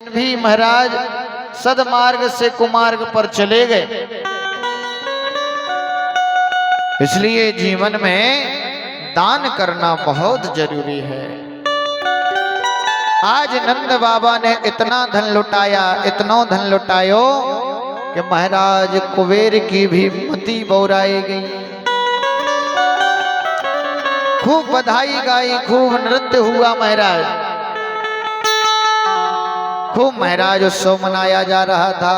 भी महाराज सदमार्ग से कुमार्ग पर चले गए। इसलिए जीवन में दान करना बहुत जरूरी है। आज नंद बाबा ने इतना धन लुटाया, इतना धन लुटायो कि महाराज कुबेर की भी मति बौराई गई। खूब बधाई गाई, खूब नृत्य हुआ महाराज, खूब महाराज उत्सव मनाया जा रहा था।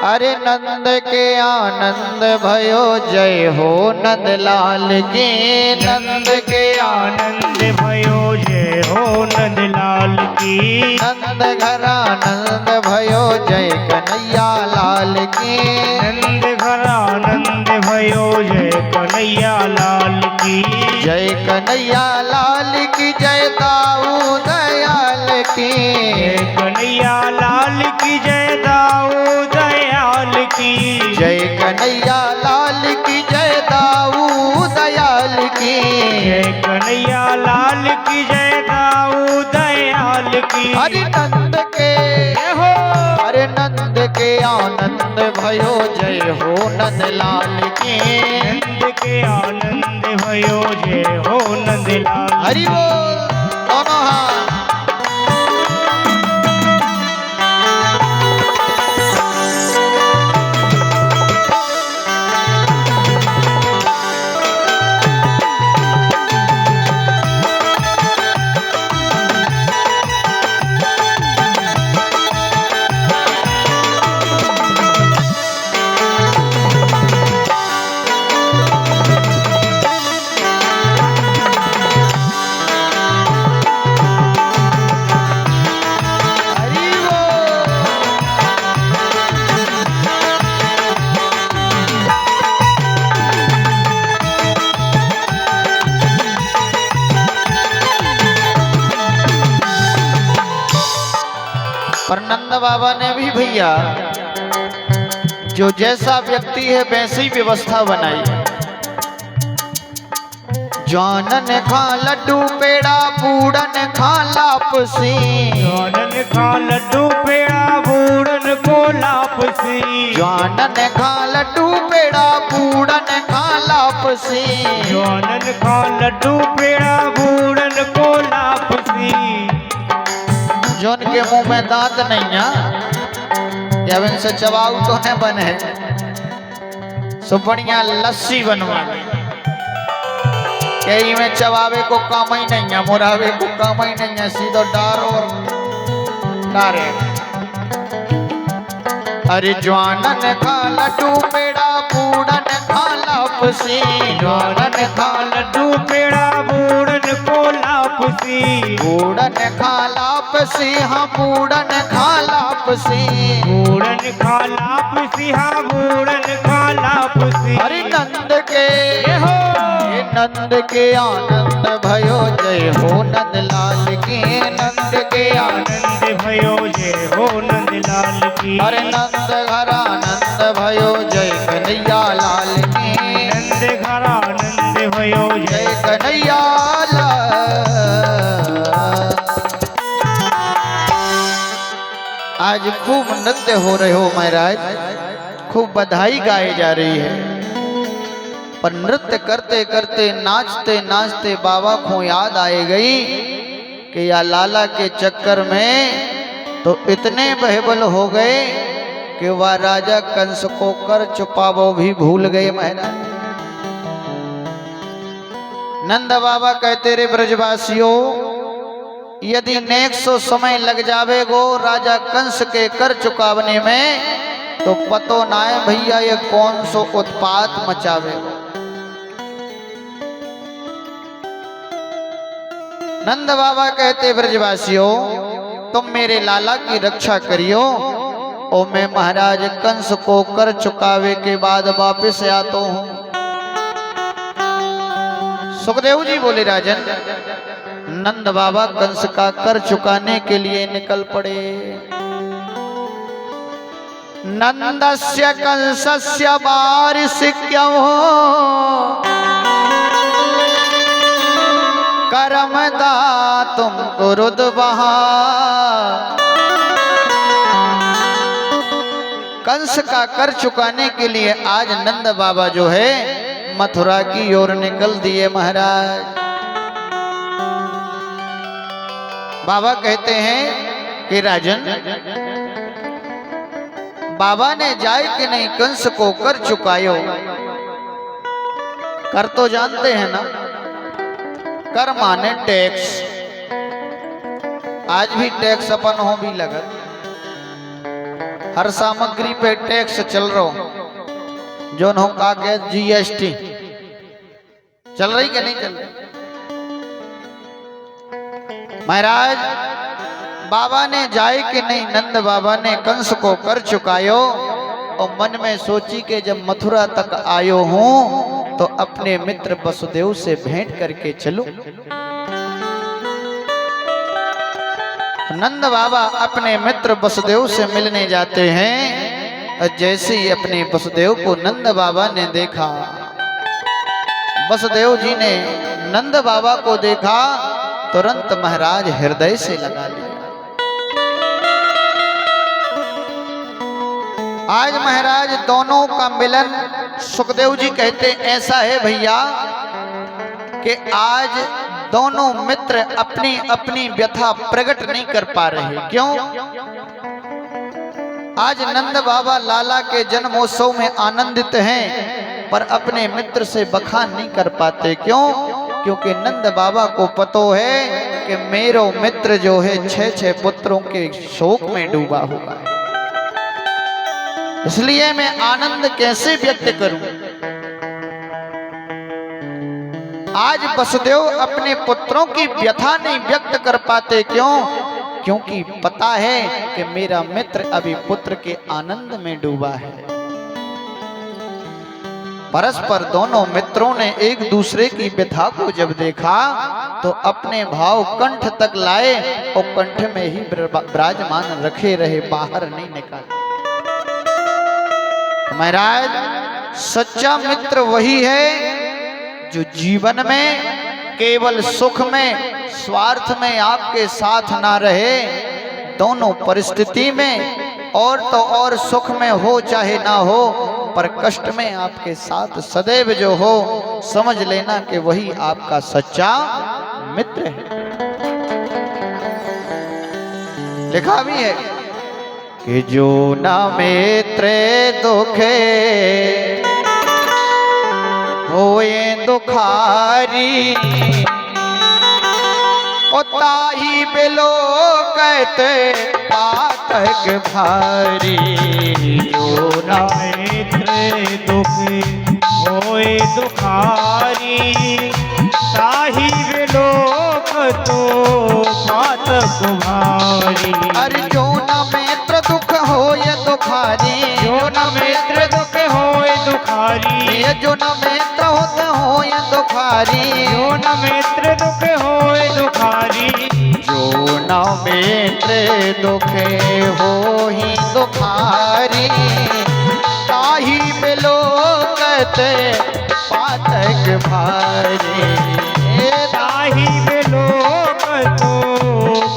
अरे नंद के आनंद भयो, जय हो नंद लाल की। नंद के आनंद भयो, जय हो नंद लाल की। नंद घर आनंद भयो, जय कन्हैया लाल की। नंद घर आनंद भयो, जय कन्हैया लाल की। जय कन्हैया लाल की, जय दाऊ दयाल की। जय कन्हैया लाल की, जय दाऊ दयाल की। जय कन्हैया लाल की, जय दाऊ दयाल की। जय कन्हैया लाल की, जय दाऊ दयाल की। हरि नंद के हो, अरे नंद के आनंद भयो, जय हो नंद लाल की। नंद के आनंद भयो, जय हो नंद लाल। हरि बोल दोनों हाथ। पर नंद बाबा ने भी भैया जो जैसा व्यक्ति है वैसी व्यवस्था बनाई। जानन खा लड्डू पेड़ा, बूढ़न खा लापसी। जानन खा लड्डू पेड़ा, बूढ़न को लापसी। जानन खा लड्डू पेड़ा, बूढ़न खा लापसी। जानन खा लड्डू पेड़ा, बूढ़न को लापसी। जोन के मुंह में दांत नहीं है, जब इनसे चबाऊ तो न बने, सो बढ़िया लस्सी बनवा कई में चबावे को काम ही नहीं है, मुरावे को काम ही नहीं है, सीधो डार और डारे। अरे जवानन खा लड्डू पेड़ा, बूढ़न खा लापसी। जानन खा लड्डू पेड़ा, बूढ़न को लापसी। बूढ़न खा लापसी, हाँ बूढ़न खा लापसी। बूढ़न खा लापसी, हाँ बूढ़न खा लापसी। हरि नंद के हो, हे नंद के आनंद भयो, जय हो नंद लाल की। नंद के आनंद भयो, जय हो नंद लाल की। अरे नंद घर आनंद भयो, जय कन्हैया लाल की। नंद घर आनंद भयो, जय कन्हैया लाल। आज खूब नृत्य हो रहे हो महाराज, खूब बधाई गाई जा रही है। पर नृत्य करते करते, नाचते नाचते बाबा को याद आए गई कि या लाला के चक्कर में तो इतने बहबल हो गए कि वह राजा कंस को कर चुपावो भी भूल गए महाराज। नंद बाबा कहते रे ब्रजवासियों, यदि नेक सो समय लग जावेगो राजा कंस के कर चुकावने में, तो पतो ना है भैया ये कौन सो उत्पात मचावेगो। नंद बाबा कहते ब्रजवासियों, तुम मेरे लाला की रक्षा करियो और मैं महाराज कंस को कर चुकावे के बाद वापस आता हूं। सुखदेव जी बोले राजन, नंद बाबा कंस का कर चुकाने के लिए निकल पड़े। नंदस्य कंसस्य वारिसिक्यं करम दा तुम गुरुद बहा। कंस का कर चुकाने के लिए आज नंद बाबा जो है मथुरा की ओर निकल दिए महाराज। बाबा कहते हैं कि राजन, बाबा ने जाए कि नहीं कंस को कर चुकायो। कर तो जानते हैं ना, कर माने टैक्स। आज भी टैक्स अपन हो भी लगा, हर सामग्री पे टैक्स चल रहा, जो हो का के जीएसटी चल रही कि नहीं चल रही। महाराज बाबा ने जाए कि नहीं, नंद बाबा ने कंस को कर चुकायो और मन में सोची कि जब मथुरा तक आयो हूं तो अपने मित्र वसुदेव से भेंट करके चलूं। नंद बाबा अपने मित्र वसुदेव से मिलने जाते हैं और जैसे ही अपने वसुदेव को नंद बाबा ने देखा, वसुदेव जी ने नंद बाबा को देखा, तुरंत महाराज हृदय से लगा लिया। आज महाराज दोनों का मिलन, सुखदेव जी कहते ऐसा है भैया कि आज दोनों मित्र अपनी अपनी व्यथा प्रकट नहीं कर पा रहे। क्यों? आज नंद बाबा लाला के जन्मोत्सव में आनंदित हैं पर अपने मित्र से बखान नहीं कर पाते। क्यों? क्योंकि नंद बाबा को पतो है कि मेरो मित्र जो है 6 पुत्रों के शोक में डूबा हुआ है, इसलिए मैं आनंद कैसे व्यक्त करूं। आज वसुदेव अपने पुत्रों की व्यथा नहीं व्यक्त कर पाते। क्यों? क्योंकि पता है कि मेरा मित्र अभी पुत्र के आनंद में डूबा है। परस्पर दोनों मित्रों ने एक दूसरे की व्यथा को जब देखा तो अपने भाव कंठ तक लाए और कंठ में ही विराजमान रखे रहे, बाहर नहीं निकाले। महाराज सच्चा मित्र वही है जो जीवन में केवल सुख में, स्वार्थ में आपके साथ ना रहे, दोनों परिस्थिति में और तो और सुख में हो चाहे ना हो, पर कष्ट में आपके साथ सदैव जो हो, समझ लेना कि वही आपका सच्चा मित्र है। लिखा भी है कि जो ना मित्र दुखे होए दुखारी, ताही बिलो कहते पातक भारी। जो ना मित्र दुख होए दुखारी, ताही बिलो तो पातक भारी। अरे जो ना मित्र दुख होए दुखारी, जो ना मित्र दुख होए दुखारी, ये जो ना मित्र होते होए दुखारी, जो ना मित्र दुख होए दुखारी। जो ना मित्र दुखे हो ही दुखारी, ताही बिलो कहते पातक भारी। ताही बिलो तो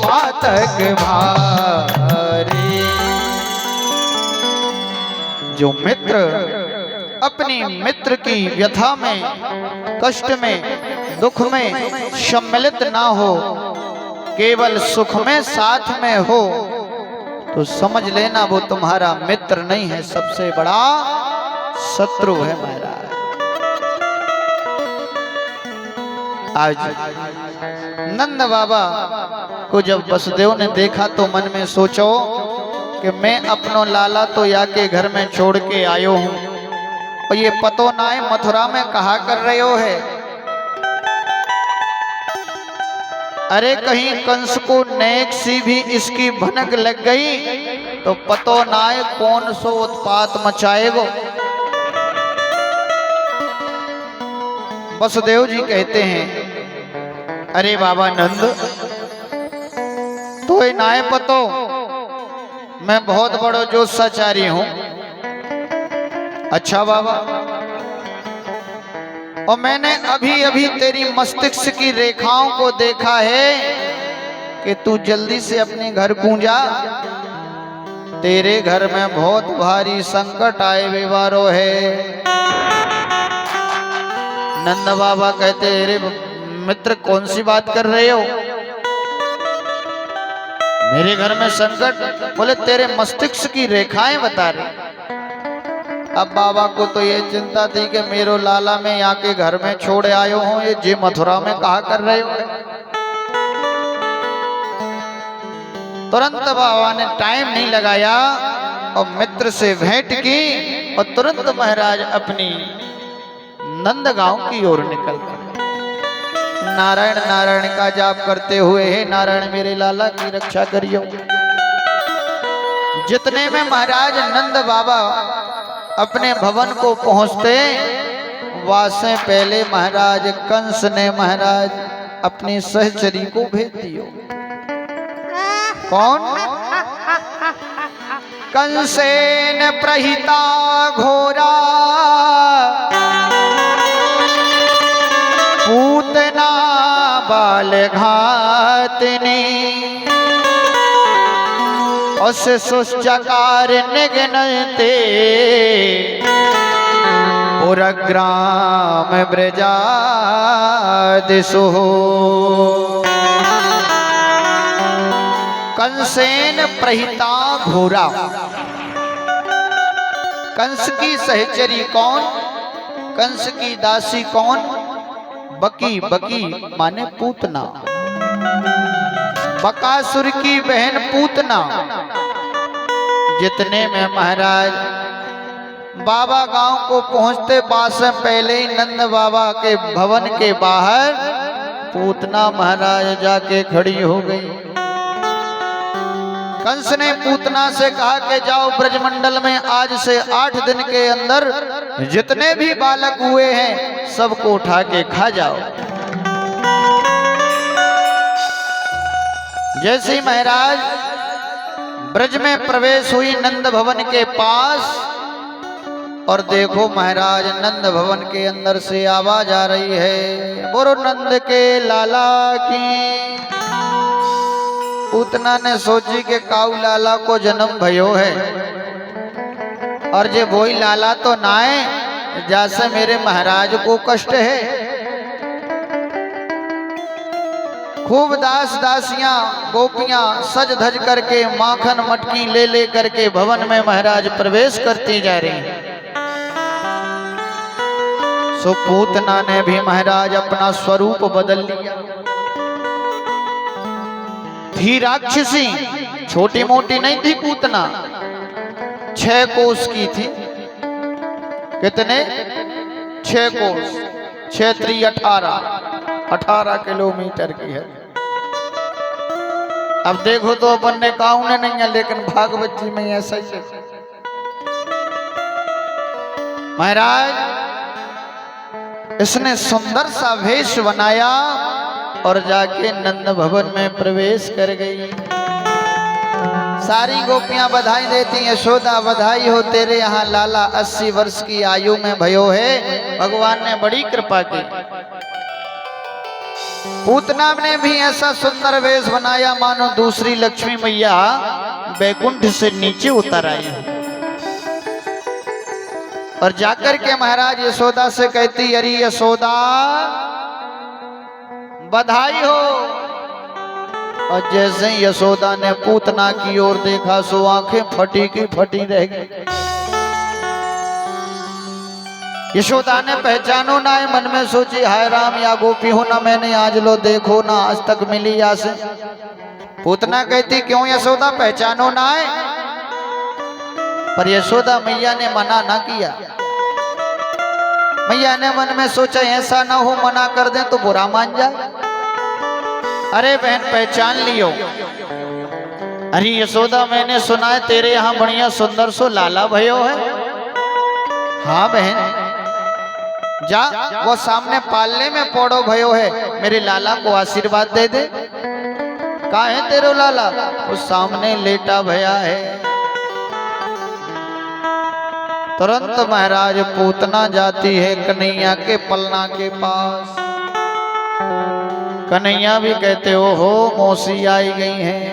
पातक भारी। जो मित्र अपनी मित्र की व्यथा में, कष्ट में, दुख में सम्मिलित ना हो, केवल सुख में साथ में हो, तो समझ लेना वो तुम्हारा मित्र नहीं है, सबसे बड़ा शत्रु है महाराज। आज नंद बाबा को जब वसुदेव ने देखा तो मन में सोचो कि मैं अपनो लाला तो या के घर में छोड़ के आयो हूं और ये पतो ना है मथुरा में कहा कर रहे हो है। अरे कहीं कंस को नेक सी भी इसकी भनक लग गई तो पतो ना है कौन सो उत्पात मचाएगो। वसुदेव जी कहते हैं अरे बाबा नंद, तो नाय पतो मैं बहुत बड़ो जोशाचारी हूं। अच्छा बाबा, और मैंने अभी अभी तेरी मस्तिष्क की रेखाओं को देखा है कि तू जल्दी से अपने घर कूंजा। तेरे घर में बहुत भारी संकट आए व्यवहारो है। नंद बाबा कहते, अरे मित्र कौन सी बात कर रहे हो, मेरे घर में संकट? बोले तेरे मस्तिष्क की रेखाएं बता रही। अब बाबा को तो ये चिंता थी कि मेरो लाला में यहाँ के घर में छोड़े आयो हूँ, ये जी मथुरा में कहा कर रहे हो। तुरंत बाबा ने टाइम नहीं लगाया और मित्र से भेंट की और तुरंत महाराज अपनी नंदगांव की ओर निकल गए। नारायण नारायण का जाप करते हुए, हे नारायण मेरे लाला की रक्षा करियो। जितने में महाराज नंद बाबा अपने भवन को पहुंचते, वासे पहले महाराज कंस ने महाराज अपनी सहचरी को भेज दियो। कौन? कंसेन प्रहिता घोरा पूतना बाल घातनी उस सुचकार निगनते पुरग्राम ब्रजादिशो। कंसेन प्रहिता घोरा, कंस की सहचरी कौन? कंस की दासी कौन? बकी, बकी माने पूतना, बकासुर की बहन पूतना। जितने में महाराज बाबा गांव को पहुंचते, पास में पहले ही नंद बाबा के भवन के बाहर पूतना महाराज जाके खड़ी हो गई। कंस ने पूतना से कहा कि जाओ ब्रजमंडल में आज से 8 दिन के अंदर जितने भी बालक हुए हैं सबको उठा के खा जाओ। जैसे महाराज ब्रज में प्रवेश हुई नंद भवन के पास, और देखो महाराज नंद भवन के अंदर से आवाज आ रही है, बोलो नंद के लाला की। पूतना ने सोची कि काऊ लाला को जन्म भयो है, और जे वही लाला तो ना है जैसे मेरे महाराज को कष्ट है। खूब दास दासियां गोपियां सज धज करके माखन मटकी ले ले करके भवन में महाराज प्रवेश करती जा रही हैं। सो पूतना ने भी महाराज अपना स्वरूप बदल लिया। थी राक्षसी, छोटी मोटी नहीं थी पूतना, 6 कोस की थी। कितने? 6 कोस, 6 त्रि 18 किलोमीटर की है। अब देखो तो अपन ने काऊ ने नहीं है, लेकिन भागवत जी में ऐसा ही है। महाराज इसने सुंदर सा वेश बनाया और जाके नंद भवन में प्रवेश कर गई। सारी गोपियां बधाई देती, यशोदा बधाई हो, तेरे यहाँ लाला 80 वर्ष की आयु में भयो है, भगवान ने बड़ी कृपा की। पूतना ने भी ऐसा सुंदर वेश बनाया मानो दूसरी लक्ष्मी मैया बैकुंठ से नीचे उतर आई। और जाकर के महाराज यशोदा से कहती, अरे यशोदा बधाई हो। और जैसे ही यशोदा ने पूतना की ओर देखा सो आंखें फटी की फटी रह गई। यशोदा ने पहचानो ना है, मन में सोची हाय राम या गोपी हो ना, मैंने आज लो देखो ना आज तक मिली या से। पूतना कहती, क्यों यशोदा पहचानो ना है? पर यशोदा मैया ने मना ना किया। मैया ने मन में सोचा ऐसा ना हो मना कर दें तो बुरा मान जाए। अरे बहन पहचान लियो। अरे यशोदा मैंने सुना है तेरे यहाँ बढ़िया सुंदर सो लाला भयो है। हाँ बहन जा, वो सामने पालने में पौड़ो भयो है, मेरे लाला को आशीर्वाद दे दे। कहाँ है तेरो लाला? वो सामने लेटा भया है। तुरंत महाराज पूतना जाती है कन्हैया के पलना के पास। कन्हैया भी कहते हो मौसी आई गई हैं।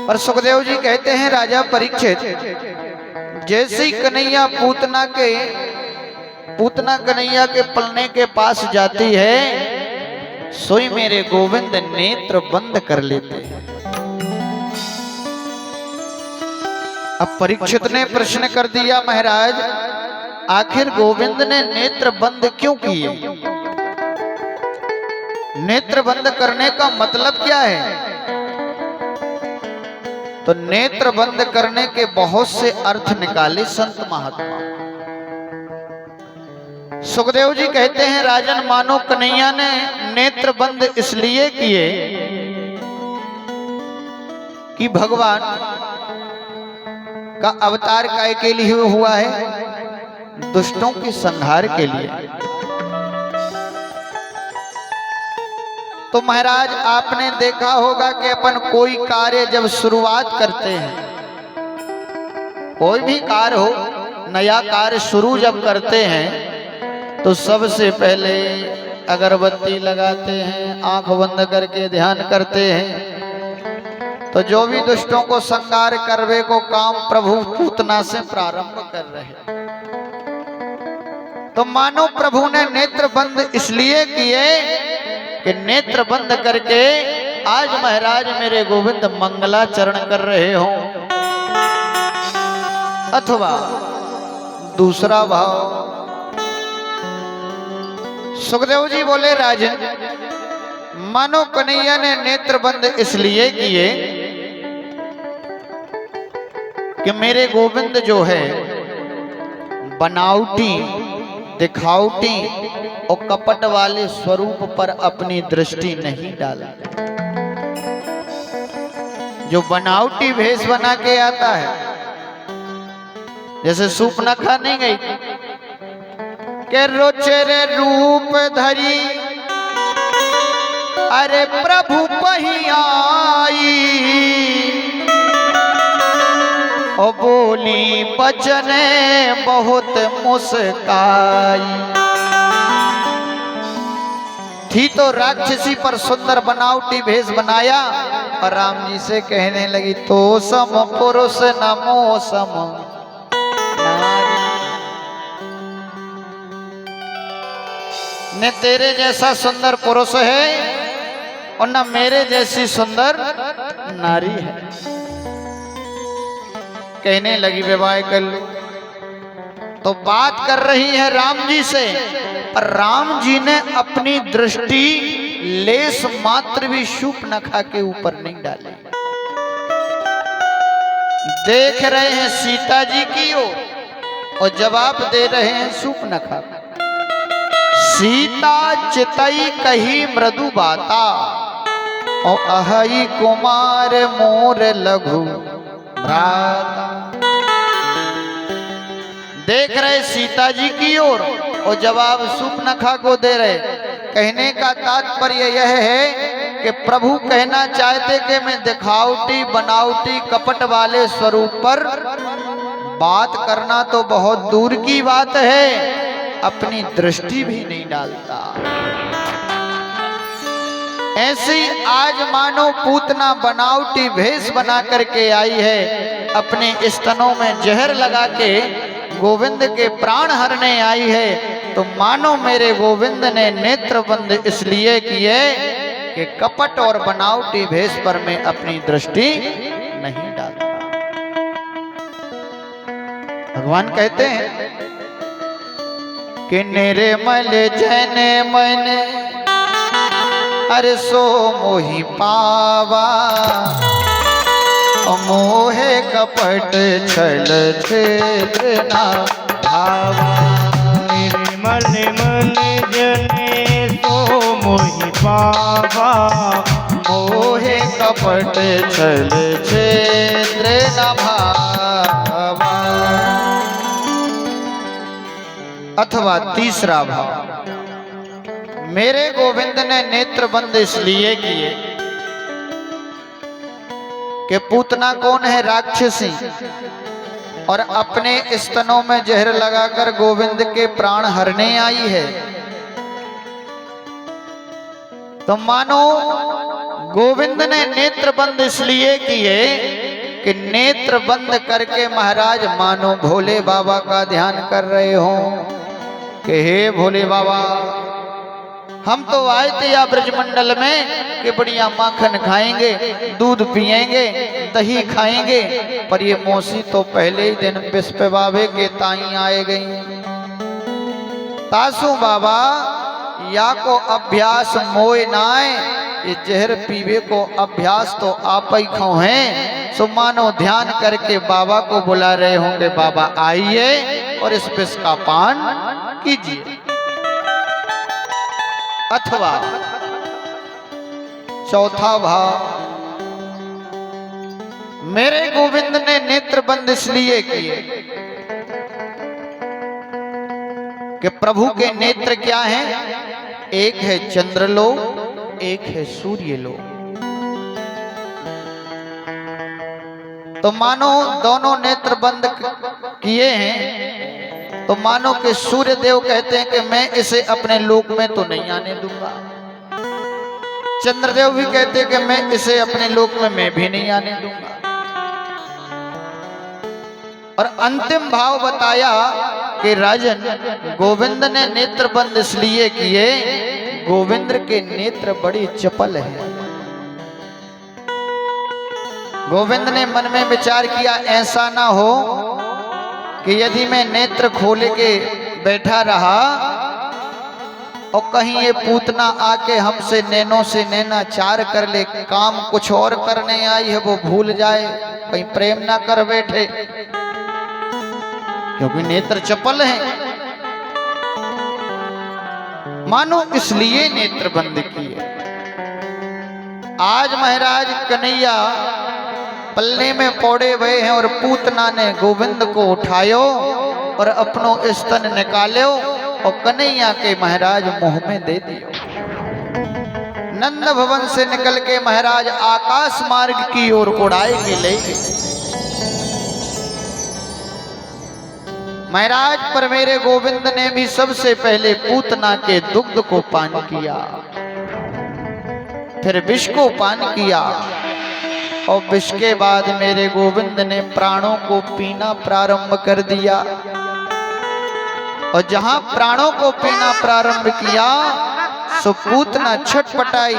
पर सुखदेव जी कहते हैं राजा परीक्षित, जैसी कन्हैया पूतना कन्हैया के पलने के पास जाती है, सोई मेरे गोविंद नेत्र बंद कर लेते हैं। अब परीक्षित ने प्रश्न कर दिया, महाराज आखिर गोविंद ने नेत्र बंद क्यों किए? नेत्र बंद करने का मतलब क्या है? तो नेत्र बंद करने के बहुत से अर्थ निकाले संत महात्मा। सुखदेव जी कहते हैं राजन, मानो कन्हैया ने नेत्र बंद इसलिए किए कि भगवान का अवतार काय के लिए हुआ है? दुष्टों के संहार के लिए। तो महाराज आपने देखा होगा कि अपन कोई कार्य जब शुरुआत करते हैं, कोई भी कार्य हो, नया कार्य शुरू जब करते हैं, तो सबसे पहले अगरबत्ती लगाते हैं, आंख बंद करके ध्यान करते हैं। तो जो भी दुष्टों को संहार करवे को काम प्रभु पूतना से प्रारंभ कर रहे। तो मानो प्रभु ने नेत्र बंद इसलिए किए कि नेत्र बंद करके आज महाराज मेरे गोविंद मंगलाचरण कर रहे हो। अथवा दूसरा भाव, सुखदेव जी बोले राजन, मानो कन्हैया ने नेत्र बंद इसलिए किए कि मेरे गोविंद जो है बनावटी, दिखावटी और कपट वाले स्वरूप पर अपनी दृष्टि नहीं डाला। जो बनावटी भेष बना के आता है, जैसे सूप न खाने गई के रोचेरे रूप धरी अरे प्रभु पही आई, ओ बोली बचने बहुत मुस्काई। थी तो राक्षसी पर सुंदर बनावटी भेष बनाया और राम जी से कहने लगी, तो सम पुरुष नमो सम न तेरे जैसा सुंदर पुरुष है और न मेरे जैसी सुंदर नारी है। कहने लगी विवाह कर लो। तो बात कर रही है राम जी से, पर राम जी ने अपनी दृष्टि लेस मात्र भी शूर्पणखा के ऊपर नहीं डाली। देख रहे हैं सीता जी की ओर और जवाब दे रहे हैं शूर्पणखा को। सीता चितई कही मृदु बाता और अहई कुमार मोर लघु भ्राता। देख रहे सीता जी की ओर और जवाब शूर्पणखा को दे रहे। कहने का तात्पर्य यह है कि प्रभु कहना चाहते कि मैं दिखावटी, बनावटी, कपट वाले स्वरूप पर बात करना तो बहुत दूर की बात है, अपनी दृष्टि भी नहीं डालता। ऐसी आज मानो पूतना बनावटी भेष बना करके आई है, अपने स्तनों में जहर लगा के गोविंद के प्राण हरने आई है। तो मानो मेरे गोविंद ने नेत्र बंद इसलिए किए कि कपट और बनावटी भेष पर मैं अपनी दृष्टि नहीं डालता। भगवान कहते हैं कि नेरे मले जैने मैंने अरे सो मोहि पावा, मोहे कपट छल छेदना भावा। मेरे मन मन जने सो मोहि पावा, मोहे कपट छल छेदना भावा। अथवा तीसरा भाव, मेरे गोविंद ने नेत्र बंद इसलिए किए कि पूतना कौन है? राक्षसी। और अपने स्तनों में जहर लगाकर गोविंद के प्राण हरने आई है, तो मानो गोविंद ने नेत्र बंद इसलिए किए कि नेत्र बंद करके महाराज मानो भोले बाबा का ध्यान कर रहे हो कि हे भोले बाबा, हम तो आए थे या ब्रजमंडल में कि बढ़िया माखन खाएंगे, दूध पिएंगे, दही खाएंगे, पर ये मौसी तो पहले ही दिन विस्प बाबे के ताई आए गई। तासु बाबा या को अभ्यास मोय नाय, ये जहर पीवे को अभ्यास तो आप ही खो हैं। सो मानो ध्यान करके बाबा को बुला रहे होंगे, बाबा आइए और इस विष का पान कीजिए। अथवा चौथा भाव, मेरे गोविंद ने नेत्र बंद इसलिए किए कि प्रभु के नेत्र क्या हैं? एक है चंद्रलोक, एक है सूर्यलोक। तो मानो दोनों नेत्र बंद किए हैं, तो मानो कि सूर्य देव कहते हैं कि मैं इसे अपने लोक में तो नहीं आने दूंगा। चंद्रदेव भी कहते हैं कि मैं इसे अपने लोक में मैं भी नहीं आने दूंगा। और अंतिम भाव बताया कि राजन, गोविंद ने नेत्र बंद इसलिए किए, गोविंद के नेत्र बड़ी चपल है। गोविंद ने मन में विचार किया, ऐसा ना हो कि यदि मैं नेत्र खोले के बैठा रहा और कहीं ये पूतना आके हमसे नैनों से नैना चार कर ले, काम कुछ और करने आई है वो भूल जाए, कहीं प्रेम ना कर बैठे, क्योंकि नेत्र चपल हैं। मानो इसलिए नेत्र बंद किए। आज महाराज कन्हैया पल्ले में पौड़े हुए हैं और पूतना ने गोविंद को उठायो और अपनो स्तन निकालो और कन्हैया के महाराज मुंह में दे दियो। नंद भवन से निकल के महाराज आकाश मार्ग की ओर उड़ाए के ले गए। महाराज पर मेरे गोविंद ने भी सबसे पहले पूतना के दुग्ध को पान किया, फिर विष को पान किया और विष के बाद मेरे गोविंद ने प्राणों को पीना प्रारंभ कर दिया। और जहां प्राणों को पीना प्रारंभ किया, सो पूतना छटपटाई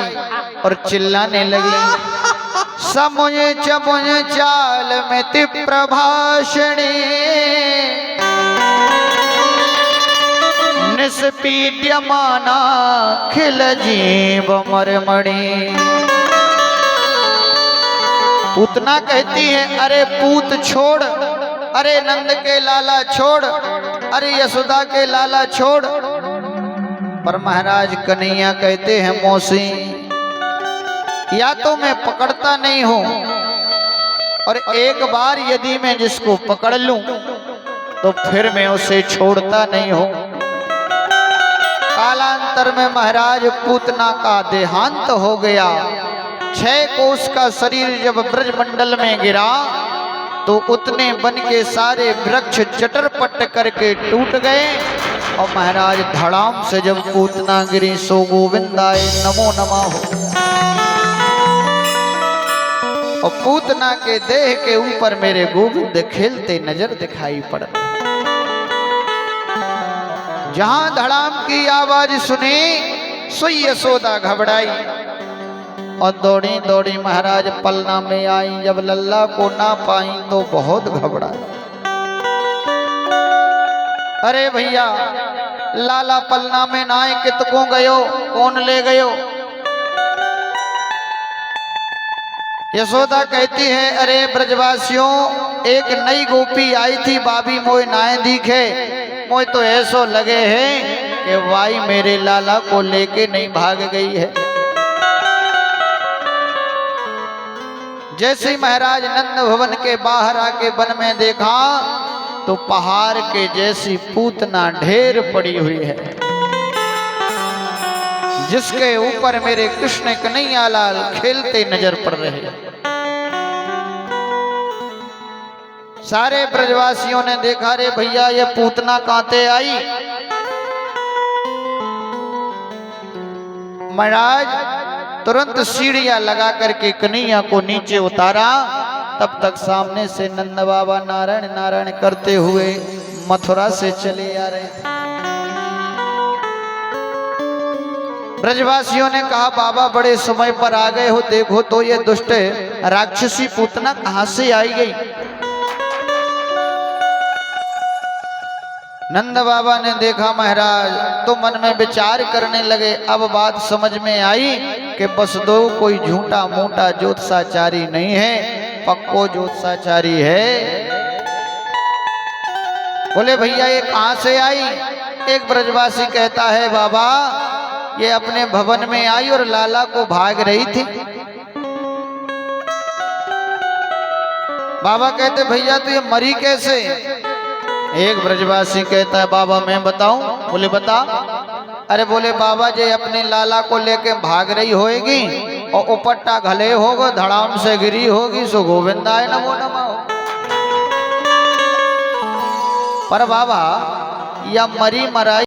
और चिल्लाने लगी, समुझ चमुझ चाल में प्रभाषणी निष्पीड्यमाना खिल जीव मरमणि। पूतना कहती है, अरे पूत छोड़, अरे नंद के लाला छोड़, अरे यशोदा के लाला छोड़। पर महाराज कन्हैया कहते हैं, मौसी या तो मैं पकड़ता नहीं हूं, और एक बार यदि मैं जिसको पकड़ लूं तो फिर मैं उसे छोड़ता नहीं हूं। कालांतर में महाराज पूतना का देहांत हो गया। 6 कोस का शरीर जब ब्रजमंडल में गिरा तो उतने बन के सारे वृक्ष चटरपट करके टूट गए। और महाराज धड़ाम से जब पूतना गिरी, सो गोविंदाय नमो नमः हो। और पूतना के देह के ऊपर मेरे गोविंद खेलते नजर दिखाई पड़ रहे। जहां धड़ाम की आवाज सुनी, सो यशोदा घबराई और दौड़ी दौड़ी महाराज पलना में आई। जब लल्ला को ना पाई तो बहुत घबराई। अरे भैया, लाला पलना में ना आए, कितको गयो, कौन ले गयो? यशोदा कहती है, अरे ब्रजवासियों, एक नई गोपी आई थी, बाबी मोय नाय दिखे, मोय तो ऐसो लगे है कि वाई मेरे लाला को लेके नहीं भाग गई है। जैसे ही महाराज नंद भवन के बाहर आके वन में देखा तो पहाड़ के जैसी पूतना ढेर पड़ी हुई है, जिसके ऊपर मेरे कृष्ण कन्हैया लाल खेलते नजर पड़ रहे हैं। सारे ब्रजवासियों ने देखा, रे भैया ये पूतना कांते आई। महाराज तुरंत सीढ़ियां लगा करके कन्हैया को नीचे उतारा। तब तक सामने से नंद बाबा नारायण नारायण करते हुए मथुरा से चले आ रहे थे। ब्रजवासियों ने कहा, बाबा बड़े समय पर आ गए हो, देखो तो ये दुष्ट राक्षसी पूतना कहां से आई गई। नंद बाबा ने देखा महाराज तो मन में विचार करने लगे। अब बात समझ में आई कि बस दो कोई झूठा मोटा ज्योतिषाचारी नहीं है, पक्को ज्योतिषाचारी है। बोले भैया ये कहां से आई। एक ब्रजवासी कहता है, बाबा ये अपने भवन में आई और लाला को भाग रही थी। बाबा कहते, भैया तो ये मरी कैसे। एक ब्रजवासी कहता है, बाबा मैं बताऊं। बोले बता। अरे बोले बाबा जी अपने लाला को लेके भाग रही होएगी और उपट्टा घले होगा, धड़ाम से गिरी होगी, सो गोविंदाय नमो नमः। पर बाबा या मरी मराई